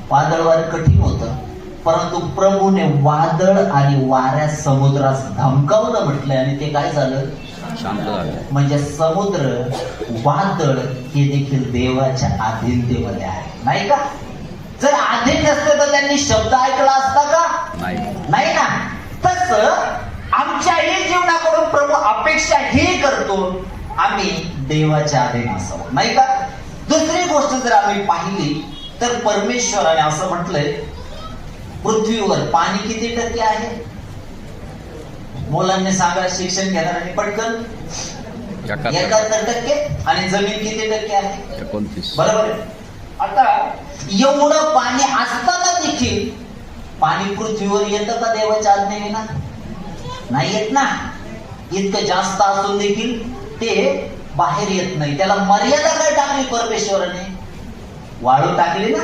वादळ वारे कठीण होतं, परंतु प्रभूने वादळ आणि वाऱ्यात समुद्रास धमकावलं म्हटलंय आणि ते काय झालं? शांत झालं. म्हणजे समुद्र, वादळ हे देखील देवाच्या अधीनतेमध्ये आहे, नाही का? जर अधीन नसते तर त्यांनी शब्द ऐकला असता का? नाही ना. तसं आमच्याही जीवनाकडून प्रभू अपेक्षा ही करतो, आम्ही देवाच्या अधीन असावं, नाही का? दुसरी गोष्ट जर आम्ही पाहिली तर परमेश्वराने असं म्हटलंय, पृथ्वीवर पाणी किती टक्के आहे? मुलांनी सांगा, शिक्षण घेणाऱ्यांनी पटकन. 71% आणि जमीन किती टक्के आहे? 29. बरोबर आहे. आता एवढं पाणी असताना देखील पाणी पृथ्वीवर येतं का देवाच्या आज्ञेविना? नाही येत ना. इतकं जास्त असून देखील ते बाहेर येत नाही. त्याला मर्यादा काय टाकली परमेश्वराने? वाळू टाकली ना.